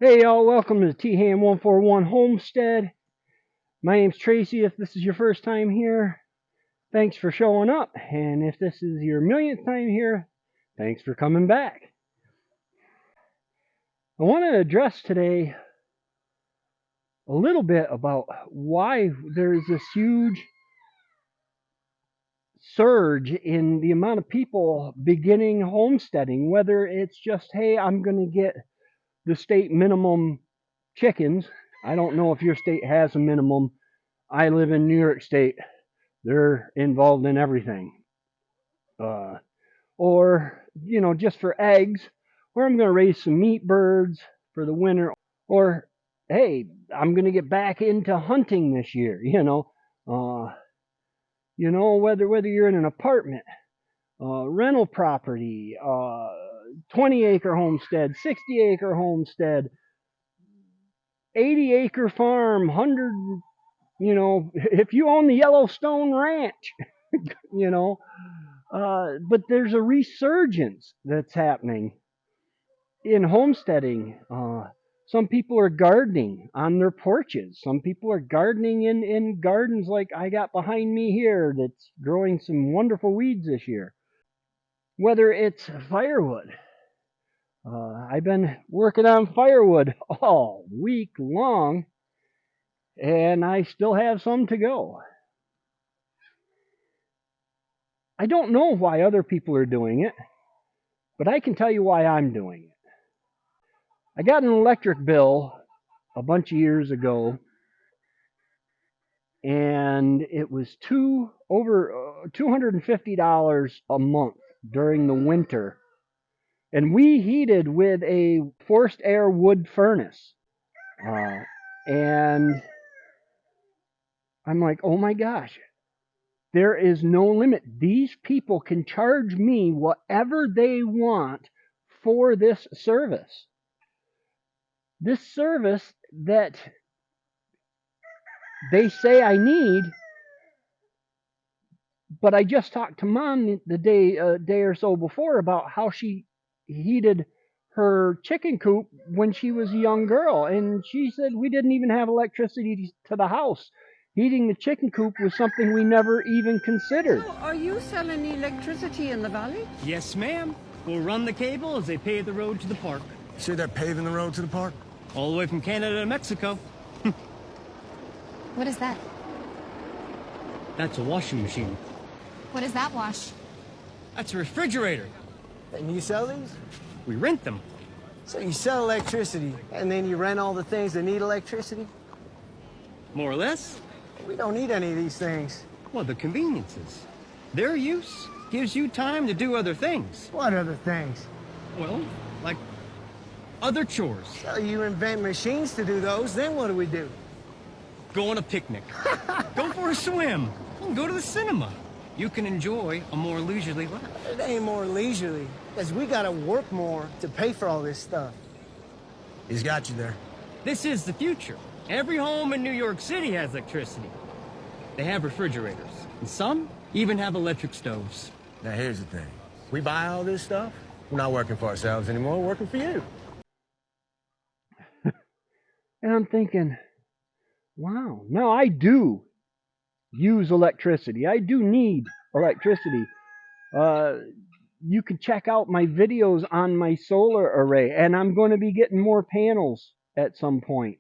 Hey y'all, welcome to the T-Ham141 Homestead. My name's Tracy. If this is your first time here, thanks for showing up. And if this is your millionth time here, thanks for coming back. I want to address today a little bit about why there's this huge surge in the amount of people beginning homesteading, whether it's just, hey, I'm going to get the state minimum chickens. I don't know if your state has a minimum. I live in New York State. They're involved in everything. Uh, or, just for eggs, or I'm going to raise some meat birds for the winter. Or, hey, I'm going to get back into hunting this year, whether you're in an apartment, rental property, 20-acre homestead, 60-acre homestead, 80-acre farm, 100, if you own the Yellowstone Ranch, you know, but there's a resurgence that's happening in homesteading. Some people are gardening on their porches. Some people are gardening in gardens like I got behind me here that's growing some wonderful weeds this year. Whether it's firewood. I've been working on firewood all week long, and I still have some to go. I don't know why other people are doing it, but I can tell you why I'm doing it. I got an electric bill a bunch of years ago, and it was over $250 a month during the winter. And we heated with a forced air wood furnace. And I'm like, oh my gosh, there is no limit. These people can charge me whatever they want for this service. This service that they say I need, but I just talked to Mom the day or so before about how she heated her chicken coop when she was a young girl, and she said we didn't even have electricity to the house. Heating the chicken coop was something we never even considered. So, are you selling electricity in the valley? Yes, ma'am. We'll run the cable as they pave the road to the park. See they're paving the road to the park? All the way from Canada to Mexico. What is that? That's a washing machine. What does that wash? That's a refrigerator. And you sell these? We rent them. So you sell electricity, and then you rent all the things that need electricity? More or less. We don't need any of these things. Well, the conveniences. Their use gives you time to do other things. What other things? Well, like other chores. So you invent machines to do those, then what do we do? Go on a picnic. Go for a swim. Go to the cinema. You can enjoy a more leisurely life. It ain't more leisurely, because we gotta work more to pay for all this stuff. He's got you there. This is the future. Every home in New York City has electricity. They have refrigerators, and some even have electric stoves. Now here's the thing. We buy all this stuff, we're not working for ourselves anymore, we're working for you. And I'm thinking, wow, no, I do use electricity. I do need electricity. You can check out my videos on my solar array, and I'm going to be getting more panels at some point,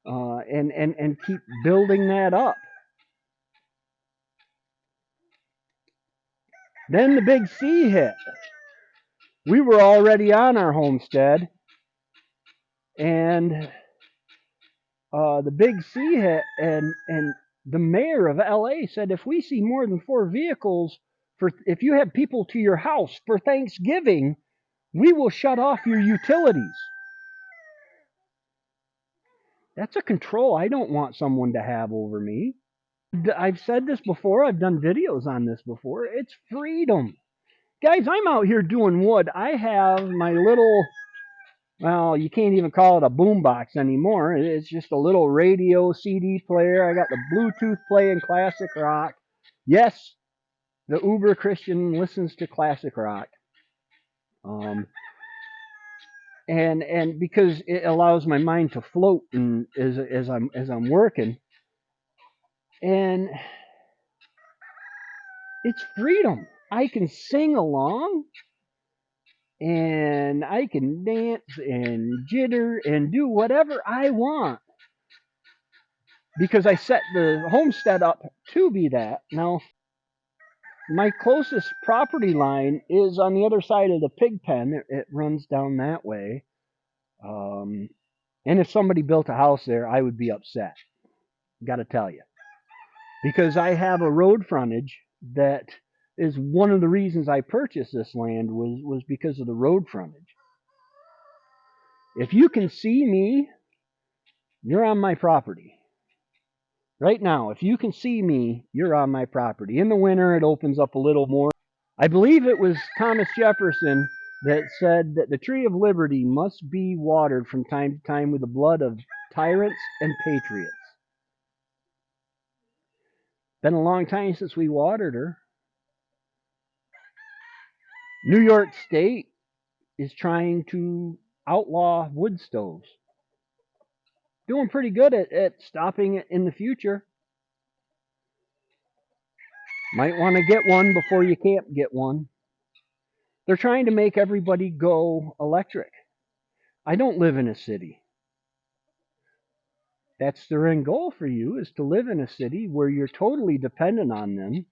and keep building that up. Then the big sea hit. We were already on our homestead, and the big sea hit, and the mayor of LA said if we see more than 4 vehicles if you have people to your house for Thanksgiving, we will shut off your utilities. That's a control I don't want someone to have over me. I've said this before. I've done videos on this before. It's freedom. Guys, I'm out here doing wood. I have my little, well, you can't even call it a boombox anymore. It's just a little radio CD player. I got the Bluetooth playing classic rock. Yes, the uber Christian listens to classic rock. and because it allows my mind to float and as I'm working, and it's freedom. I can sing along and I can dance and jitter and do whatever I want because I set the homestead up to be that. Now, my closest property line is on the other side of the pig pen. It runs down that way. Um, and if somebody built a house there, I would be upset. Got to tell you. Because I have a road frontage that is one of the reasons I purchased this land was because of the road frontage. If you can see me, you're on my property. Right now, if you can see me, you're on my property. In the winter, it opens up a little more. I believe it was Thomas Jefferson that said that the tree of liberty must be watered from time to time with the blood of tyrants and patriots. Been a long time since we watered her. New York State is trying to outlaw wood stoves. Doing pretty good at stopping it in the future. Might want to get one before you can't get one. They're trying to make everybody go electric. I don't live in a city. That's their end goal for you, is to live in a city where you're totally dependent on them.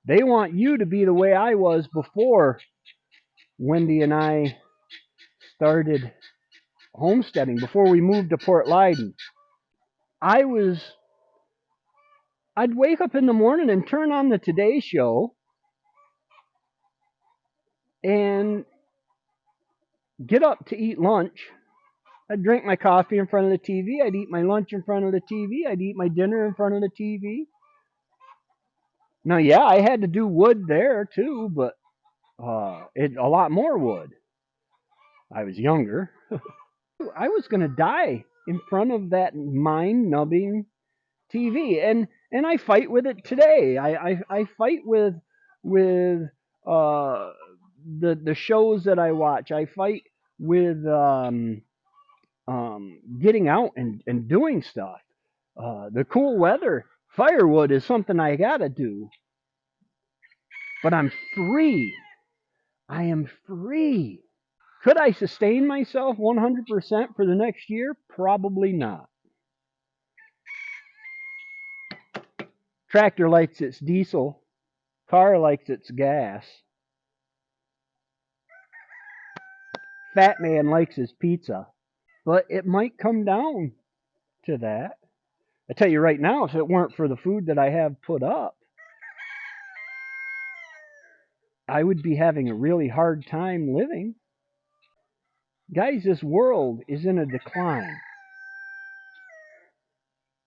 They want you to be the way I was before Wendy and I started homesteading, before we moved to Port Leyden. I'd wake up in the morning and turn on the Today Show and get up to eat lunch. I'd drink my coffee in front of the TV. I'd eat my lunch in front of the TV. I'd eat my dinner in front of the TV. Now, yeah, I had to do wood there too, but a lot more wood. I was younger. I was going to die in front of that mind-numbing TV, and I fight with it today. I fight with the shows that I watch. I fight with getting out and doing stuff. The cool weather, firewood is something I gotta do. But I'm free. I am free. Could I sustain myself 100% for the next year? Probably not. Tractor likes its diesel. Car likes its gas. Fat man likes his pizza. But it might come down to that. I tell you right now, if it weren't for the food that I have put up, I would be having a really hard time living. Guys, this world is in a decline.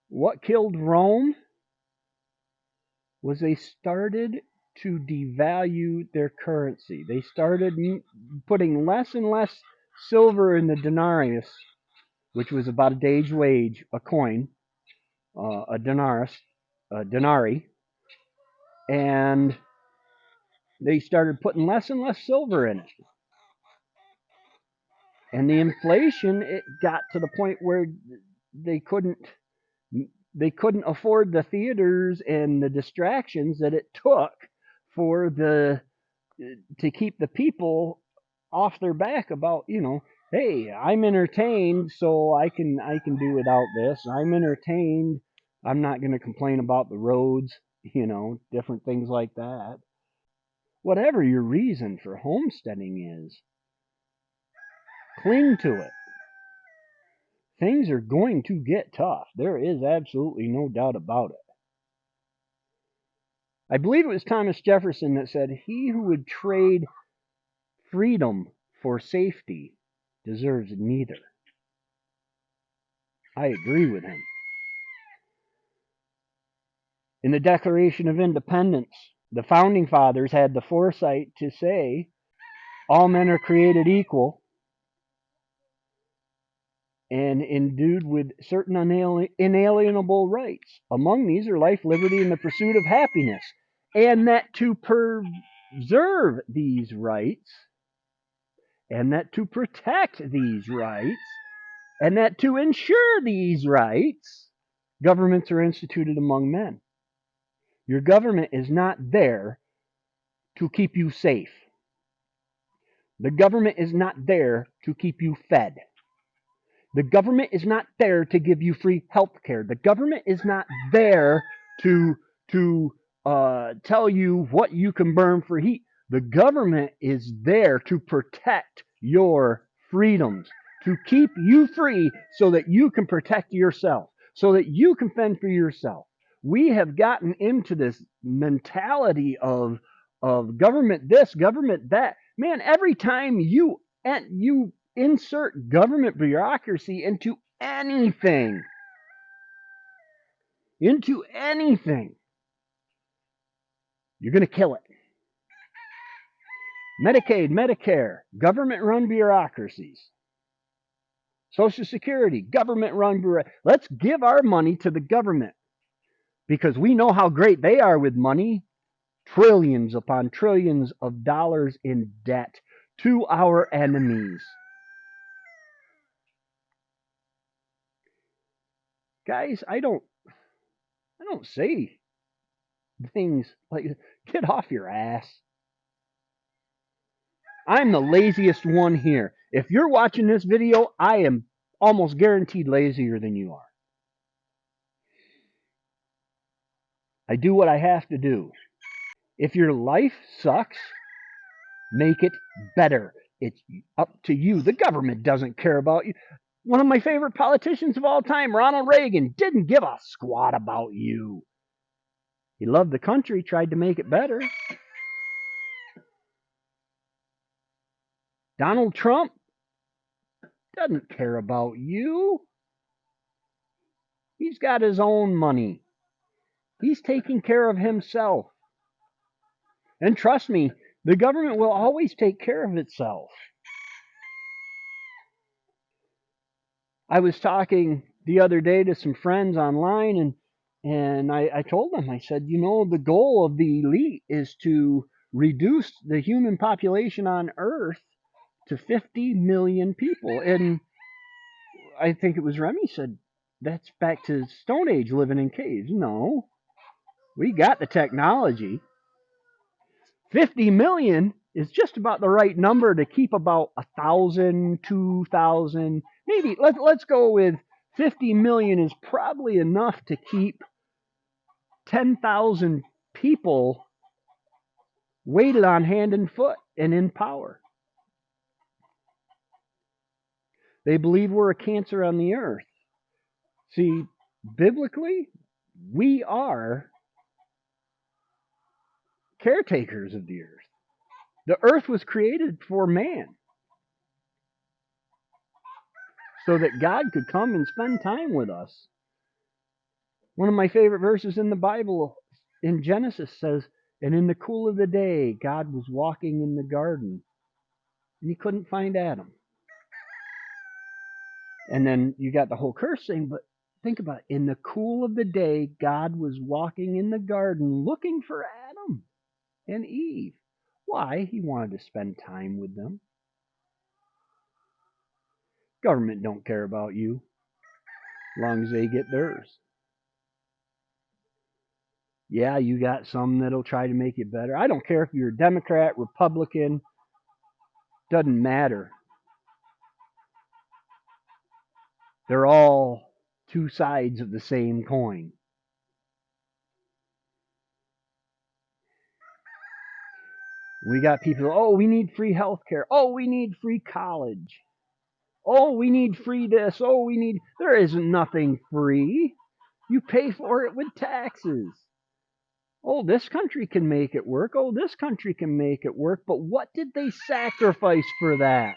What killed Rome was they started to devalue their currency. They started putting less and less silver in the denarius, which was about a day's wage, a coin, a denarius, a denarii, and they started putting less and less silver in it. And the inflation, it got to the point where they couldn't afford the theaters and the distractions that it took to keep the people off their back about, hey, I'm entertained, so I can do without this. I'm entertained. I'm not going to complain about the roads, different things like that. Whatever your reason for homesteading is, cling to it. Things are going to get tough. There is absolutely no doubt about it. I believe it was Thomas Jefferson that said, "He who would trade freedom for safety deserves neither." I agree with him. In the Declaration of Independence, the Founding Fathers had the foresight to say, all men are created equal and endued with certain inalienable rights. Among these are life, liberty, and the pursuit of happiness. And that to preserve these rights and that to protect these rights, and that to ensure these rights, governments are instituted among men. Your government is not there to keep you safe. The government is not there to keep you fed. The government is not there to give you free health care. The government is not there to tell you what you can burn for heat. The government is there to protect your freedoms, to keep you free so that you can protect yourself, so that you can fend for yourself. We have gotten into this mentality of government this, government that. Man, every time you insert government bureaucracy into anything, you're going to kill it. Medicaid, Medicare, government-run bureaucracies. Social Security, government-run bureaucracies. Let's give our money to the government because we know how great they are with money. Trillions upon trillions of dollars in debt to our enemies. Guys, I don't say things like, get off your ass. I'm the laziest one here. If you're watching this video, I am almost guaranteed lazier than you are. I do what I have to do. If your life sucks, make it better. It's up to you. The government doesn't care about you. One of my favorite politicians of all time, Ronald Reagan, didn't give a squat about you. He loved the country, tried to make it better. Donald Trump doesn't care about you. He's got his own money. He's taking care of himself. And trust me, the government will always take care of itself. I was talking the other day to some friends online, and I told them, I said, the goal of the elite is to reduce the human population on Earth to 50 million people. And I think it was Remy said, that's back to Stone Age, living in caves. No, we got the technology. 50 million is just about the right number to keep about 1,000, 2,000, maybe. Let's go with 50 million is probably enough to keep 10,000 people weighted on hand and foot and in power. They believe we're a cancer on the earth. See, biblically, we are caretakers of the earth. The earth was created for man so that God could come and spend time with us. One of my favorite verses in the Bible in Genesis says, and in the cool of the day, God was walking in the garden and he couldn't find Adam. And then you got the whole curse thing, but think about it. In the cool of the day, God was walking in the garden looking for Adam and Eve. Why? He wanted to spend time with them. Government don't care about you as long as they get theirs. Yeah, you got some that'll try to make it better. I don't care if you're a Democrat, Republican, doesn't matter. They're all two sides of the same coin. We got people, oh, we need free health care. Oh, we need free college. Oh, we need free this. Oh, there isn't nothing free. You pay for it with taxes. Oh, this country can make it work. Oh, this country can make it work. But what did they sacrifice for that?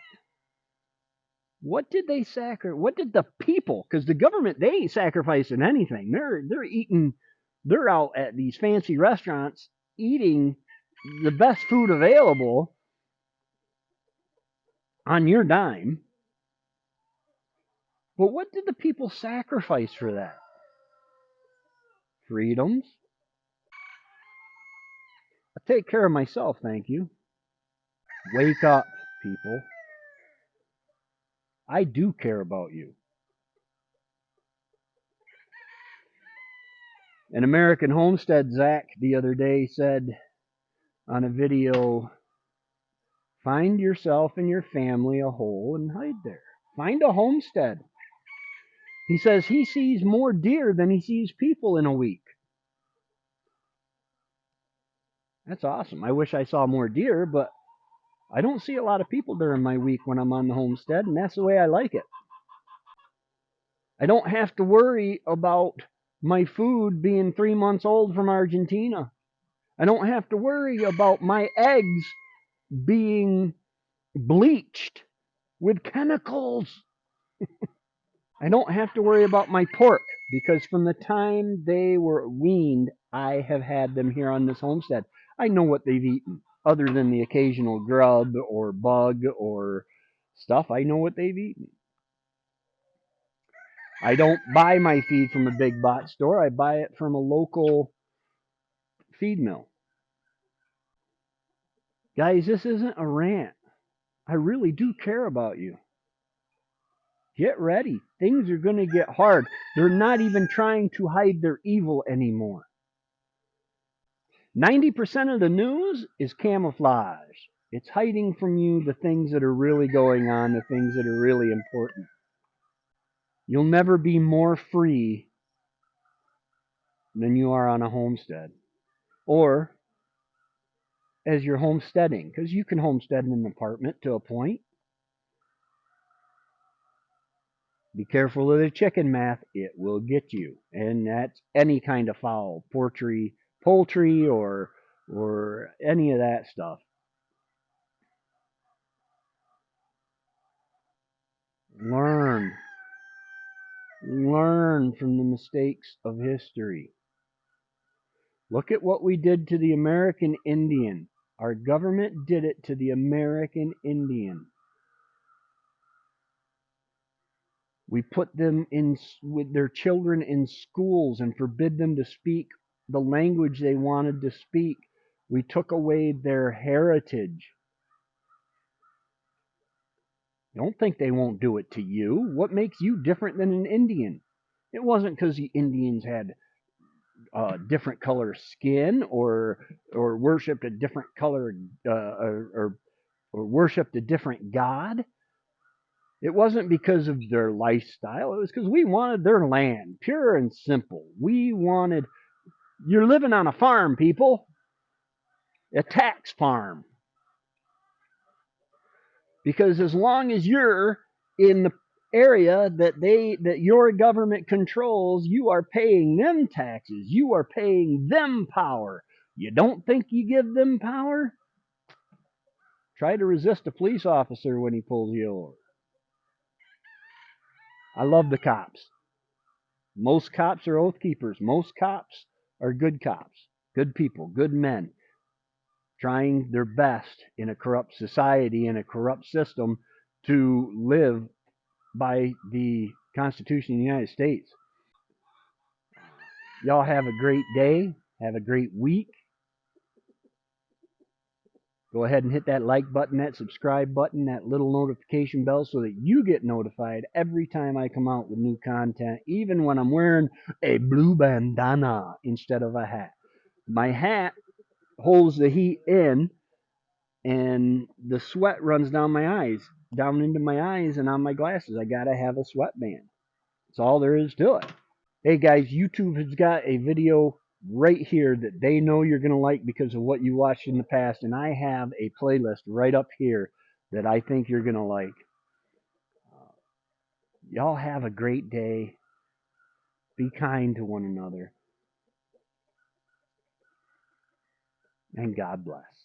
What did they sacrifice? What did the people? Because the government, they ain't sacrificing anything. They're eating. They're out at these fancy restaurants eating the best food available on your dime. But what did the people sacrifice for that? Freedoms. I take care of myself, thank you. Wake up, people. I do care about you. An American Homestead Zach the other day said on a video, find yourself and your family a hole and hide there. Find a homestead. He says he sees more deer than he sees people in a week. That's awesome. I wish I saw more deer, but I don't see a lot of people during my week when I'm on the homestead, and that's the way I like it. I don't have to worry about my food being 3 months old from Argentina. I don't have to worry about my eggs being bleached with chemicals. I don't have to worry about my pork because from the time they were weaned, I have had them here on this homestead. I know what they've eaten, other than the occasional grub or bug or stuff. I know what they've eaten. I don't buy my feed from a big box store. I buy it from a local feed mill. Guys, this isn't a rant. I really do care about you. Get ready. Things are going to get hard. They're not even trying to hide their evil anymore. 90% of the news is camouflage. It's hiding from you the things that are really going on, the things that are really important. You'll never be more free than you are on a homestead. Or as you're homesteading, because you can homestead in an apartment to a point. Be careful of the chicken math. It will get you. And that's any kind of fowl, poultry, or any of that stuff. Learn from the mistakes of history. Look at what we did to the American Indian. Our government did it to the American Indian. We put them in with their children in schools and forbid them to speak the language they wanted to speak. We took away their heritage. Don't think they won't do it to you. What makes you different than an Indian? It wasn't because the Indians had different color skin or worshipped a different color or worshipped a different god. It wasn't because of their lifestyle. It was because we wanted their land, pure and simple. You're living on a farm, people, a tax farm. Because as long as you're in the area that your government controls, you are paying them taxes. You are paying them power. You don't think you give them power? Try to resist a police officer when he pulls you over. I love the cops. Most cops are oath keepers. Most cops are good cops, good people, good men, trying their best in a corrupt society, in a corrupt system, to live by the Constitution of the United States. Y'all have a great day. Have a great week. Go ahead and hit that like button, that subscribe button, that little notification bell so that you get notified every time I come out with new content, even when I'm wearing a blue bandana instead of a hat. My hat holds the heat in, and the sweat runs down my eyes, down into my eyes and on my glasses. I gotta have a sweatband. That's all there is to it. Hey guys, YouTube has got a video right here that they know you're going to like because of what you watched in the past, and I have a playlist right up here that I think you're going to like. Y'all have a great day. Be kind to one another. And God bless.